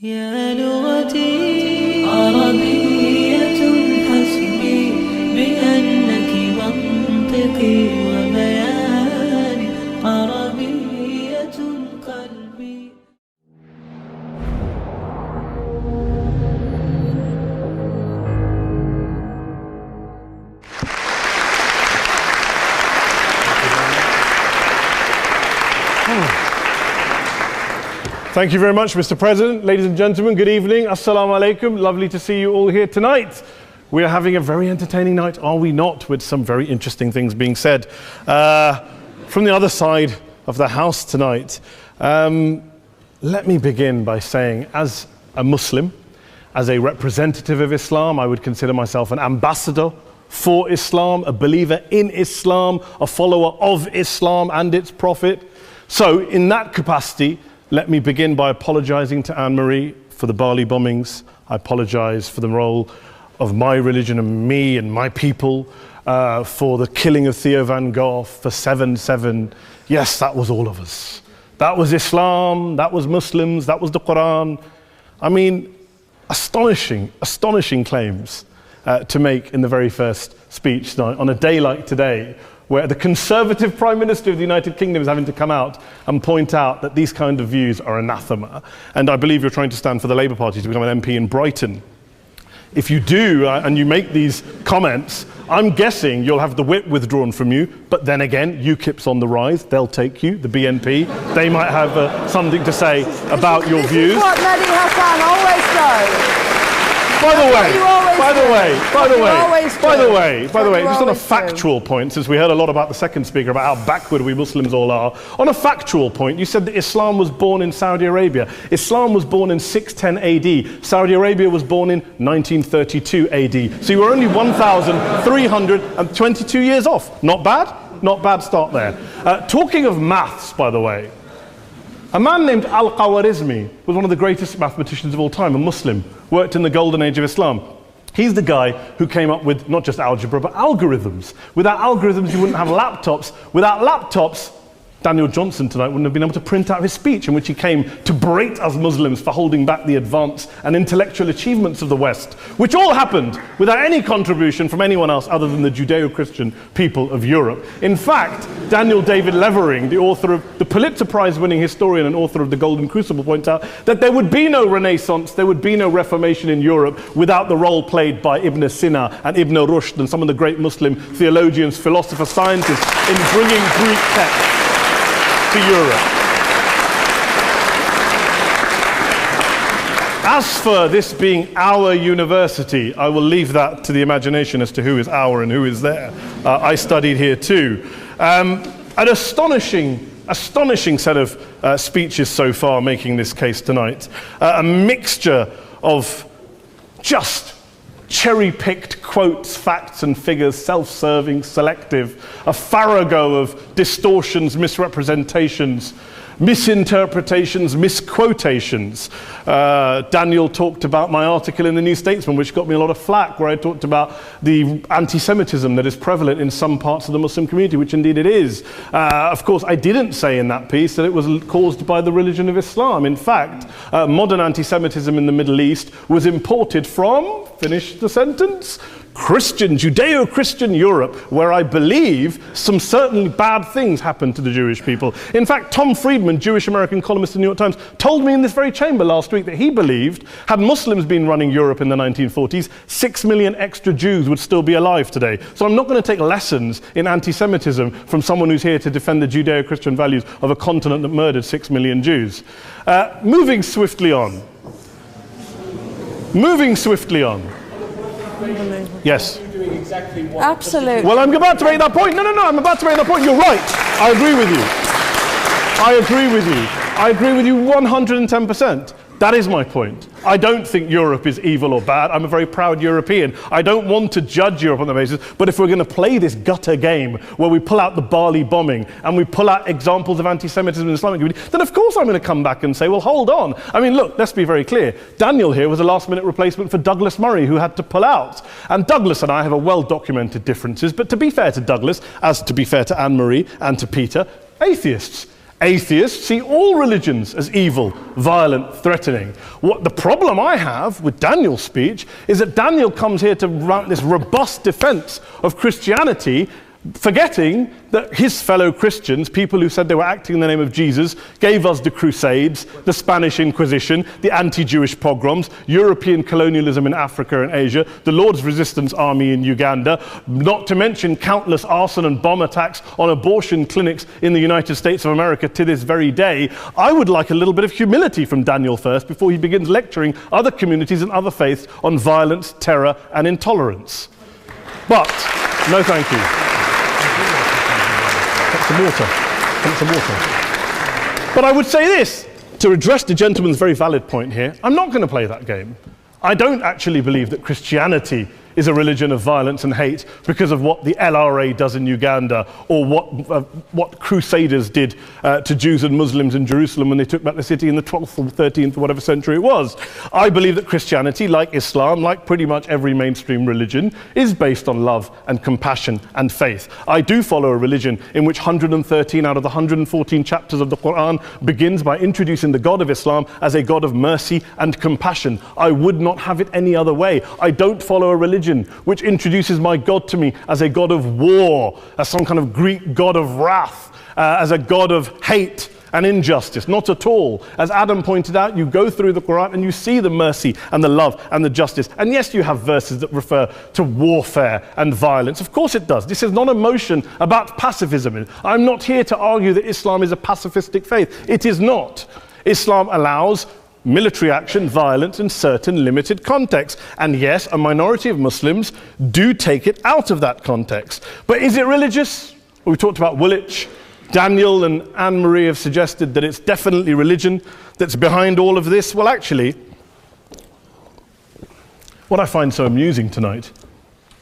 يا لغتي عربية حسبي بأنك منطقي وبياني عربية قلبي. Thank you very much, Mr. President. Ladies and gentlemen, good evening. Assalamu alaikum. Lovely to see you all here tonight. We are having a very entertaining night, are we not? With some very interesting things being said from the other side of the house tonight. Let me begin by saying, as a Muslim, as a representative of Islam, I would consider myself an ambassador for Islam, a believer in Islam, a follower of Islam and its Prophet. So, in that capacity, let me begin by apologizing to Anne-Marie for the Bali bombings. I apologize for the role of my religion and me and my people, for the killing of Theo van Gogh, for 7/7. Yes, that was all of us. That was Islam, that was Muslims, that was the Quran. I mean, astonishing claims to make in the very first speech tonight on a day like today, where the Conservative Prime Minister of the United Kingdom is having to come out and point out that these kind of views are anathema. And I believe you're trying to stand for the Labour Party to become an MP in Brighton. If you do, and you make these comments, I'm guessing you'll have the whip withdrawn from you, but then again, UKIP's on the rise, they'll take you, the BNP, they might have something to say about your views. This is what Mehdi Hassan always does. By the way, just on a factual point, since we heard a lot about the second speaker, about how backward we Muslims all are, on a factual point, you said that Islam was born in Saudi Arabia. Islam was born in 610 AD. Saudi Arabia was born in 1932 AD. So you were only 1,322 years off. Not bad? Not bad start there. Talking of maths, by the way, a man named Al-Khawarizmi was one of the greatest mathematicians of all time, a Muslim, worked in the golden age of Islam. He's the guy who came up with not just algebra, but algorithms. Without algorithms, you wouldn't have laptops. Without laptops, Daniel Johnson tonight wouldn't have been able to print out his speech in which he came to berate us Muslims for holding back the advance and intellectual achievements of the West, which all happened without any contribution from anyone else other than the Judeo-Christian people of Europe. In fact, Daniel David Levering, the author of the Pulitzer Prize-winning historian and author of The Golden Crucible, points out that there would be no Renaissance, there would be no Reformation in Europe without the role played by Ibn Sina and Ibn Rushd and some of the great Muslim theologians, philosophers, scientists in bringing Greek texts to Europe. As for this being our university, I will leave that to the imagination as to who is our and who is there. I studied here too. An astonishing set of speeches so far making this case tonight. A mixture of just cherry-picked quotes, facts and figures, self-serving, selective, a farrago of distortions, misrepresentations, misinterpretations, misquotations. Daniel talked about my article in the New Statesman, which got me a lot of flack, where I talked about the anti-Semitism that is prevalent in some parts of the Muslim community, which indeed it is. Of course, I didn't say in that piece that it was caused by the religion of Islam. In fact, modern anti-Semitism in the Middle East was imported from, finish the sentence, Judeo-Christian Europe, where I believe some certainly bad things happened to the Jewish people. In fact, Tom Friedman, Jewish-American columnist in the New York Times, told me in this very chamber last week that he believed, had Muslims been running Europe in the 1940s, 6 million extra Jews would still be alive today. So I'm not going to take lessons in anti-Semitism from someone who's here to defend the Judeo-Christian values of a continent that murdered 6 million Jews. Moving swiftly on. Yes. Absolutely. Well, I'm about to make that point. No, I'm about to make that point. You're right. I agree with you 110%. That is my point. I don't think Europe is evil or bad. I'm a very proud European. I don't want to judge Europe on that basis, but if we're going to play this gutter game where we pull out the Bali bombing and we pull out examples of anti-Semitism in the Islamic community, then of course I'm going to come back and say, well, hold on. I mean, look, let's be very clear. Daniel here was a last-minute replacement for Douglas Murray, who had to pull out. And Douglas and I have a well-documented differences, but to be fair to Douglas, as to be fair to Anne-Marie and to Peter, atheists. Atheists see all religions as evil, violent, threatening. What the problem I have with Daniel's speech is that Daniel comes here to run this robust defense of Christianity, forgetting that his fellow Christians, people who said they were acting in the name of Jesus, gave us the Crusades, the Spanish Inquisition, the anti-Jewish pogroms, European colonialism in Africa and Asia, the Lord's Resistance Army in Uganda, not to mention countless arson and bomb attacks on abortion clinics in the United States of America to this very day. I would like a little bit of humility from Daniel first before he begins lecturing other communities and other faiths on violence, terror, and intolerance. But, no thank you. Some water. But I would say this, to address the gentleman's very valid point here, I'm not going to play that game. I don't actually believe that Christianity is a religion of violence and hate because of what the LRA does in Uganda or what Crusaders did to Jews and Muslims in Jerusalem when they took back the city in the 12th or 13th or whatever century it was. I believe that Christianity, like Islam, like pretty much every mainstream religion, is based on love and compassion and faith. I do follow a religion in which 113 out of the 114 chapters of the Quran begins by introducing the God of Islam as a God of mercy and compassion. I would not have it any other way. I don't follow a religion which introduces my God to me as a God of war, as some kind of Greek God of wrath, as a God of hate and injustice. Not at all. As Adam pointed out, you go through the Quran and you see the mercy and the love and the justice. And yes, you have verses that refer to warfare and violence. Of course it does. This is not a motion about pacifism. I'm not here to argue that Islam is a pacifistic faith. It is not. Islam allows military action, violence in certain limited contexts. And yes, a minority of Muslims do take it out of that context. But is it religious? We talked about Woolwich. Daniel and Anne-Marie have suggested that it's definitely religion that's behind all of this. Well, actually, what I find so amusing tonight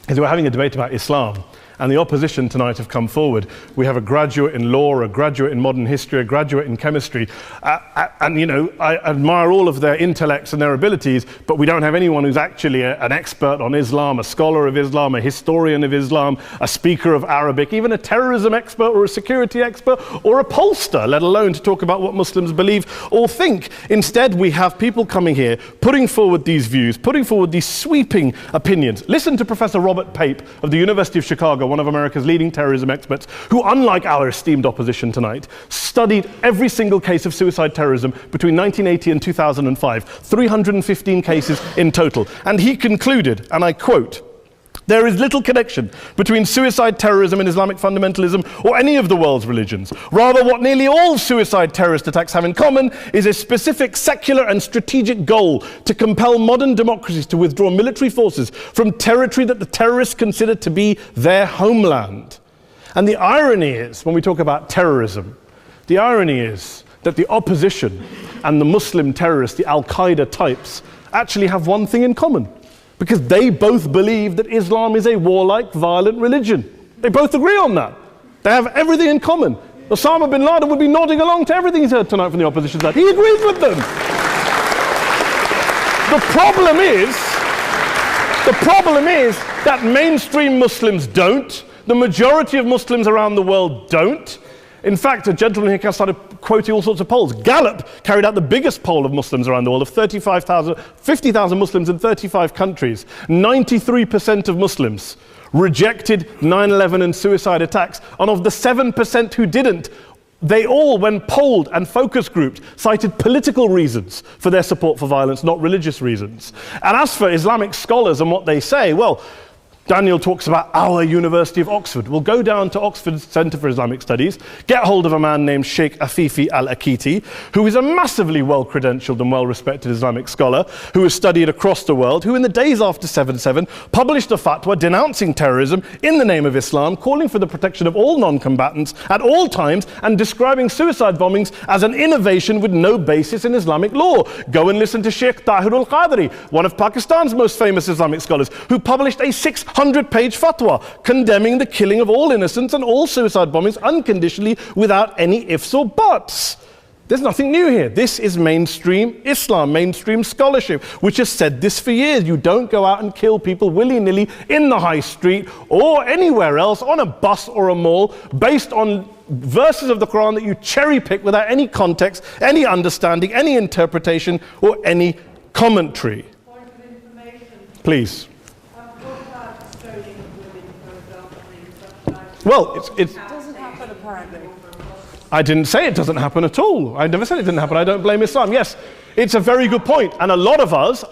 is we're having a debate about Islam. And the opposition tonight have come forward. We have a graduate in law, a graduate in modern history, a graduate in chemistry. And, you know, I admire all of their intellects and their abilities, but we don't have anyone who's actually an expert on Islam, a scholar of Islam, a historian of Islam, a speaker of Arabic, even a terrorism expert or a security expert or a pollster, let alone to talk about what Muslims believe or think. Instead, we have people coming here, putting forward these views, putting forward these sweeping opinions. Listen to Professor Robert Pape of the University of Chicago, one of America's leading terrorism experts, who, unlike our esteemed opposition tonight, studied every single case of suicide terrorism between 1980 and 2005, 315 cases in total. And he concluded, and I quote, "There is little connection between suicide terrorism and Islamic fundamentalism or any of the world's religions. Rather, what nearly all suicide terrorist attacks have in common is a specific secular and strategic goal to compel modern democracies to withdraw military forces from territory that the terrorists consider to be their homeland." And the irony is, when we talk about terrorism, the irony is that the opposition and the Muslim terrorists, the Al-Qaeda types, actually have one thing in common. Because they both believe that Islam is a warlike, violent religion. They both agree on that. They have everything in common. Osama bin Laden would be nodding along to everything he's heard tonight from the opposition side. He agrees with them. The problem is that mainstream Muslims don't. The majority of Muslims around the world don't. In fact, a gentleman here started quoting all sorts of polls. Gallup carried out the biggest poll of Muslims around the world, of 50,000 Muslims in 35 countries. 93% of Muslims rejected 9/11 and suicide attacks. And of the 7% who didn't, they all, when polled and focus grouped, cited political reasons for their support for violence, not religious reasons. And as for Islamic scholars and what they say, well, Daniel talks about our University of Oxford. We'll go down to Oxford's Centre for Islamic Studies, get hold of a man named Sheikh Afifi al-Akiti, who is a massively well-credentialed and well-respected Islamic scholar, who has studied across the world, who in the days after 7/7 published a fatwa denouncing terrorism in the name of Islam, calling for the protection of all non-combatants at all times, and describing suicide bombings as an innovation with no basis in Islamic law. Go and listen to Sheikh Tahir al-Qadri, one of Pakistan's most famous Islamic scholars, who published a 600-page fatwa condemning the killing of all innocents and all suicide bombings unconditionally without any ifs or buts. There's nothing new here. This is mainstream Islam, mainstream scholarship, which has said this for years. You don't go out and kill people willy-nilly in the high street or anywhere else on a bus or a mall based on verses of the Quran that you cherry pick without any context, any understanding, any interpretation, or any commentary. Point of information. Please. Well, it doesn't happen apparently. I didn't say it doesn't happen at all. I never said it didn't happen. I don't blame Islam. Yes, it's a very good point. And a lot of us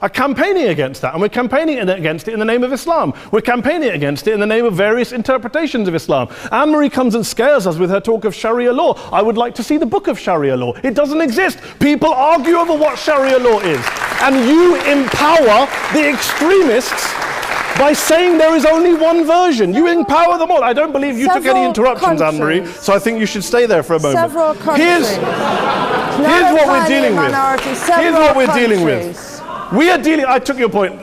are campaigning against that. And we're campaigning against it in the name of Islam. We're campaigning against it in the name of various interpretations of Islam. Anne-Marie comes and scares us with her talk of Sharia law. I would like to see the book of Sharia law. It doesn't exist. People argue over what Sharia law is. And you empower the extremists by saying there is only one version. You empower them all. I don't believe you took any interruptions, Anne-Marie, so I think you should stay there for a moment. Several countries. Here's what we're dealing with. Here's what we're dealing with. We are dealing, I took your point.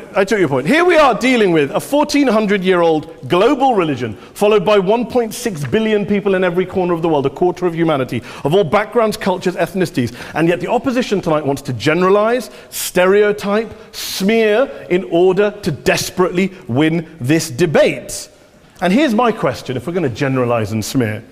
Here we are dealing with a 1400-year-old global religion followed by 1.6 billion people in every corner of the world, a quarter of humanity, of all backgrounds, cultures, ethnicities. And yet the opposition tonight wants to generalize, stereotype, smear in order to desperately win this debate. And here's my question, if we're going to generalize and smear.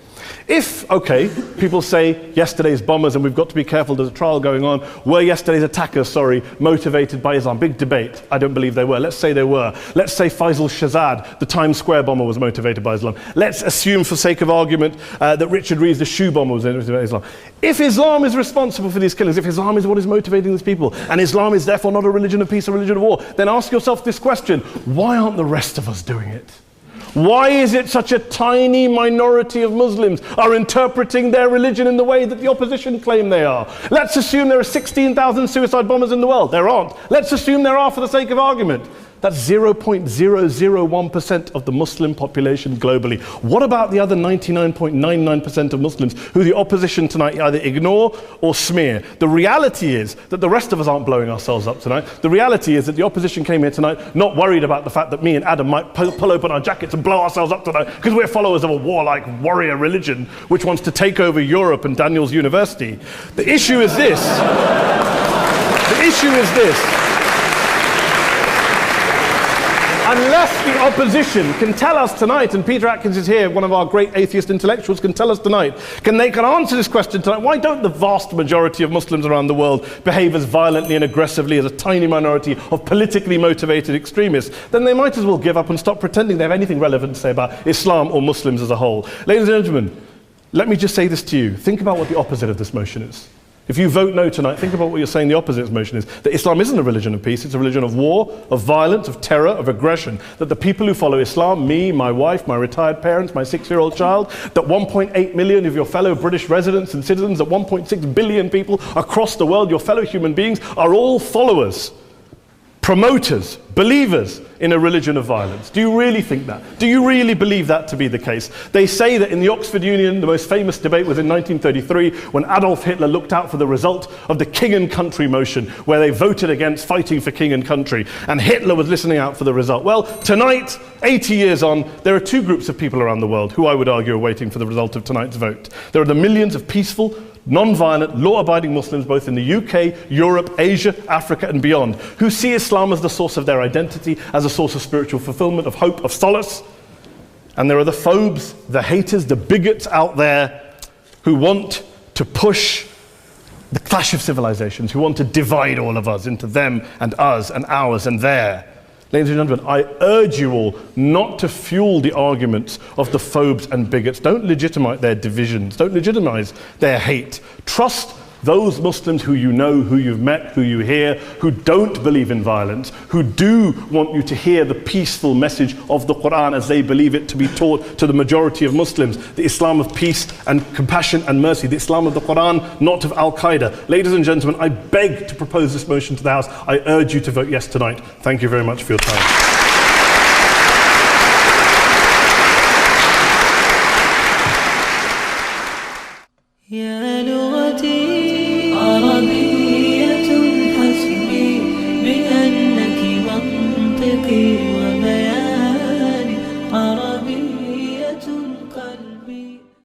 If, okay, people say yesterday's bombers, and we've got to be careful, there's a trial going on, were yesterday's attackers, motivated by Islam? Big debate. I don't believe they were. Let's say they were. Let's say Faisal Shahzad, the Times Square bomber, was motivated by Islam. Let's assume, for sake of argument, that Richard Reeves, the shoe bomber, was motivated by Islam. If Islam is responsible for these killings, if Islam is what is motivating these people, and Islam is therefore not a religion of peace, a religion of war, then ask yourself this question: why aren't the rest of us doing it? Why is it such a tiny minority of Muslims are interpreting their religion in the way that the opposition claim they are? Let's assume there are 16,000 suicide bombers in the world. There aren't. Let's assume there are for the sake of argument. That's 0.001% of the Muslim population globally. What about the other 99.99% of Muslims who the opposition tonight either ignore or smear? The reality is that the rest of us aren't blowing ourselves up tonight. The reality is that the opposition came here tonight not worried about the fact that me and Adam might pull open our jackets and blow ourselves up tonight because we're followers of a warlike warrior religion which wants to take over Europe and Daniel's university. The issue is this. The issue is this. Unless the opposition can tell us tonight, and Peter Atkins is here, one of our great atheist intellectuals, can tell us tonight, can answer this question tonight: why don't the vast majority of Muslims around the world behave as violently and aggressively as a tiny minority of politically motivated extremists? Then they might as well give up and stop pretending they have anything relevant to say about Islam or Muslims as a whole. Ladies and gentlemen, let me just say this to you. Think about what the opposite of this motion is. If you vote no tonight, think about what you're saying the opposite of motion is. That Islam isn't a religion of peace, it's a religion of war, of violence, of terror, of aggression. That the people who follow Islam, me, my wife, my retired parents, my 6-year-old child, that 1.8 million of your fellow British residents and citizens, that 1.6 billion people across the world, your fellow human beings, are all followers, promoters, believers in a religion of violence. Do you really think that? Do you really believe that to be the case? They say that in the Oxford Union, the most famous debate was in 1933 when Adolf Hitler looked out for the result of the King and Country motion, where they voted against fighting for King and Country, and Hitler was listening out for the result. Well, tonight, 80 years on, there are two groups of people around the world who I would argue are waiting for the result of tonight's vote. There are the millions of peaceful, non-violent, law-abiding Muslims both in the UK, Europe, Asia, Africa and beyond, who see Islam as the source of their identity, as a source of spiritual fulfillment, of hope, of solace. And there are the phobes, the haters, the bigots out there who want to push the clash of civilizations, who want to divide all of us into them and us and ours and their. Ladies and gentlemen, I urge you all not to fuel the arguments of the phobes and bigots. Don't legitimize their divisions. Don't legitimize their hate. Trust those Muslims who you know, who you've met, who you hear, who don't believe in violence, who do want you to hear the peaceful message of the Quran as they believe it to be taught to the majority of Muslims, the Islam of peace and compassion and mercy, the Islam of the Quran, not of Al-Qaeda. Ladies and gentlemen, I beg to propose this motion to the House. I urge you to vote yes tonight. Thank you very much for your time.